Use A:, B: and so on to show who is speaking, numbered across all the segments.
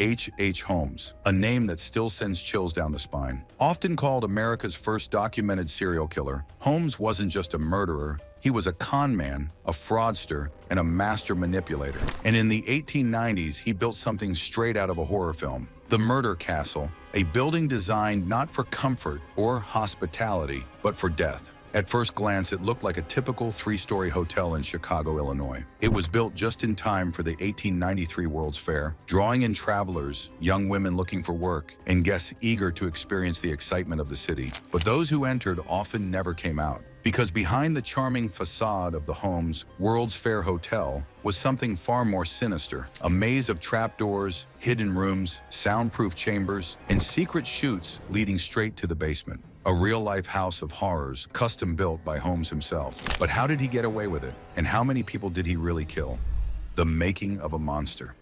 A: H. Holmes, a name that still sends chills down the spine. Often called America's first documented serial killer, Holmes wasn't just a murderer, he was a con man, a fraudster, and a master manipulator. And in the 1890s, he built something straight out of a horror film, the Murder Castle, a building designed not for comfort or hospitality, but for death. At first glance, it looked like a typical three-story hotel in Chicago, Illinois. It was built just in time for the 1893 World's Fair, drawing in travelers, young women looking for work, and guests eager to experience the excitement of the city. But those who entered often never came out, because behind the charming facade of the Holmes World's Fair Hotel was something far more sinister, a maze of trapdoors, hidden rooms, soundproof chambers, and secret chutes leading straight to the basement. A real-life house of horrors, custom-built by Holmes himself. But how did he get away with it? And how many people did he really kill? The making of a monster.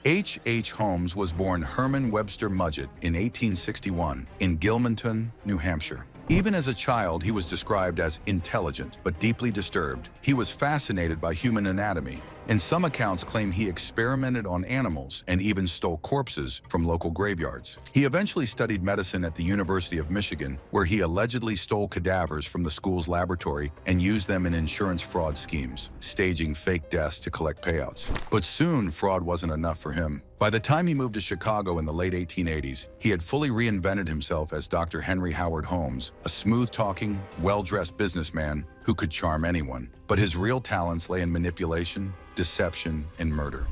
A: H. Holmes was born Herman Webster Mudgett in 1861 in Gilmanton, New Hampshire. Even as a child, he was described as intelligent, but deeply disturbed. He was fascinated by human anatomy, and some accounts claim he experimented on animals and even stole corpses from local graveyards. He eventually studied medicine at the University of Michigan, where he allegedly stole cadavers from the school's laboratory and used them in insurance fraud schemes, staging fake deaths to collect payouts. But soon, fraud wasn't enough for him. By the time he moved to Chicago in the late 1880s, he had fully reinvented himself as Dr. Henry Howard Holmes, a smooth-talking, well-dressed businessman who could charm anyone. But his real talents lay in manipulation, deception, and murder.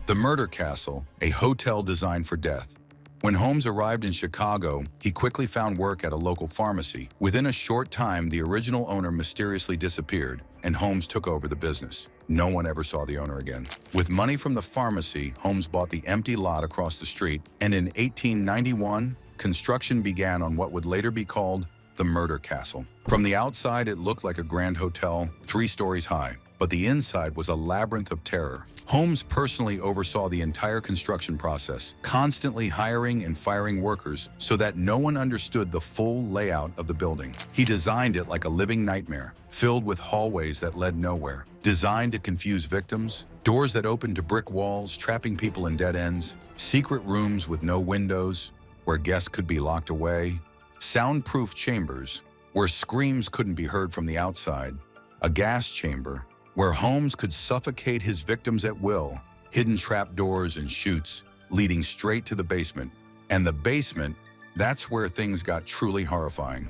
A: The Murder Castle, a hotel designed for death. When Holmes arrived in Chicago, he quickly found work at a local pharmacy. Within a short time, the original owner mysteriously disappeared, and Holmes took over the business. No one ever saw the owner again. With money from the pharmacy, Holmes bought the empty lot across the street, and in 1891, construction began on what would later be called the Murder Castle. From the outside, it looked like a grand hotel, 3 stories high, but the inside was a labyrinth of terror. Holmes personally oversaw the entire construction process, constantly hiring and firing workers so that no one understood the full layout of the building. He designed it like a living nightmare, filled with hallways that led nowhere, designed to confuse victims, doors that opened to brick walls, trapping people in dead ends, secret rooms with no windows where guests could be locked away, soundproof chambers where screams couldn't be heard from the outside, a gas chamber where Holmes could suffocate his victims at will, hidden trapdoors and chutes leading straight to the basement. And the basement, that's where things got truly horrifying.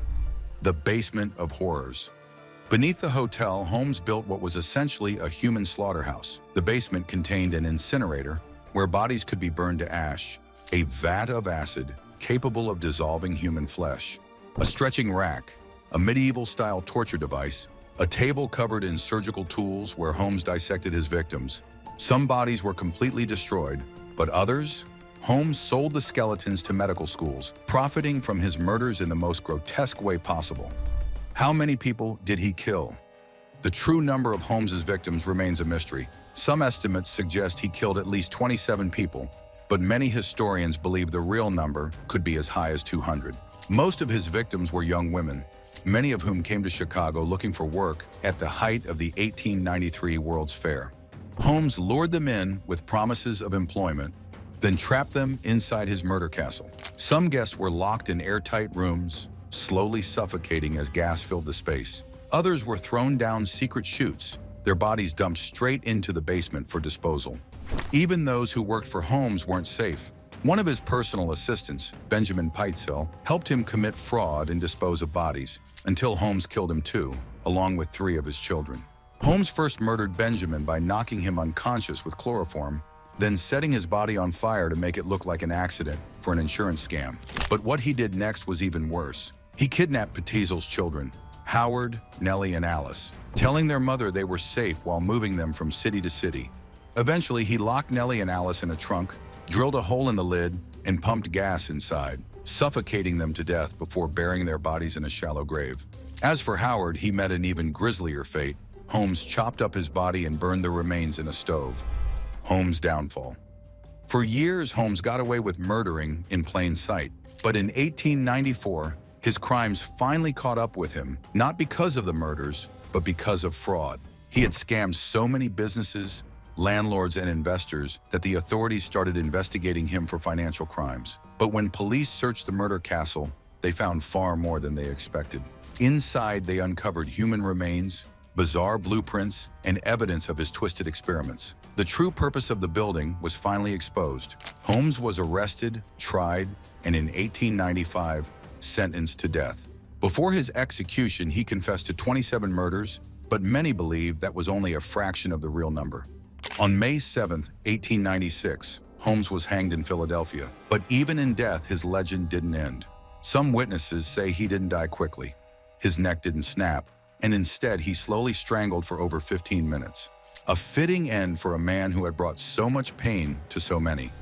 A: The basement of horrors. Beneath the hotel, Holmes built what was essentially a human slaughterhouse. The basement contained an incinerator where bodies could be burned to ash, a vat of acid capable of dissolving human flesh, a stretching rack, a medieval-style torture device, a table covered in surgical tools where Holmes dissected his victims. Some bodies were completely destroyed, but others? Holmes sold the skeletons to medical schools, profiting from his murders in the most grotesque way possible. How many people did he kill? The true number of Holmes's victims remains a mystery. Some estimates suggest he killed at least 27 people, but many historians believe the real number could be as high as 200. Most of his victims were young women, many of whom came to Chicago looking for work at the height of the 1893 World's Fair. Holmes lured them in with promises of employment, then trapped them inside his murder castle. Some guests were locked in airtight rooms, slowly suffocating as gas filled the space. Others were thrown down secret chutes, their bodies dumped straight into the basement for disposal. Even those who worked for Holmes weren't safe. One of his personal assistants, Benjamin Peitzel, helped him commit fraud and dispose of bodies, until Holmes killed him too, along with 3 of his children. Holmes first murdered Benjamin by knocking him unconscious with chloroform, then setting his body on fire to make it look like an accident for an insurance scam. But what he did next was even worse. He kidnapped Petzel's children, Howard, Nellie, and Alice, telling their mother they were safe while moving them from city to city. Eventually, he locked Nellie and Alice in a trunk, drilled a hole in the lid, and pumped gas inside, suffocating them to death before burying their bodies in a shallow grave. As for Howard, he met an even grislier fate. Holmes chopped up his body and burned the remains in a stove. Holmes' downfall. For years, Holmes got away with murdering in plain sight. But in 1894, his crimes finally caught up with him, not because of the murders, but because of fraud. He had scammed so many businesses, landlords, and investors that the authorities started investigating him for financial crimes. But when police searched the murder castle, they found far more than they expected. Inside, they uncovered human remains, bizarre blueprints, and evidence of his twisted experiments. The true purpose of the building was finally exposed. Holmes was arrested, tried, and in 1895, sentenced to death. Before his execution, he confessed to 27 murders, but many believe that was only a fraction of the real number. On May 7, 1896, Holmes was hanged in Philadelphia, but even in death, his legend didn't end. Some witnesses say he didn't die quickly. His neck didn't snap, and instead he slowly strangled for over 15 minutes. A fitting end for a man who had brought so much pain to so many.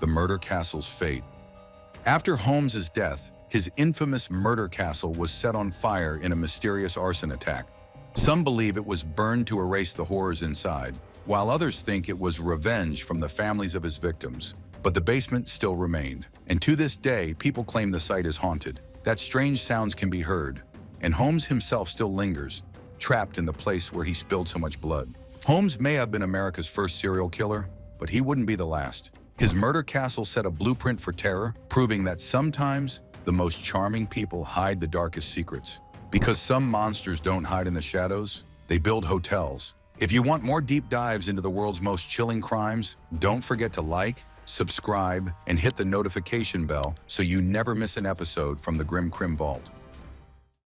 A: The murder castle's fate. After Holmes's death, his infamous murder castle was set on fire in a mysterious arson attack. Some believe it was burned to erase the horrors inside, while others think it was revenge from the families of his victims. But the basement still remained, and to this day, people claim the site is haunted, that strange sounds can be heard, and Holmes himself still lingers, trapped in the place where he spilled so much blood. Holmes may have been America's first serial killer, but he wouldn't be the last. His murder castle set a blueprint for terror, proving that sometimes the most charming people hide the darkest secrets. Because some monsters don't hide in the shadows, they build hotels. If you want more deep dives into the world's most chilling crimes, don't forget to like, subscribe, and hit the notification bell so you never miss an episode from the Crim Vault.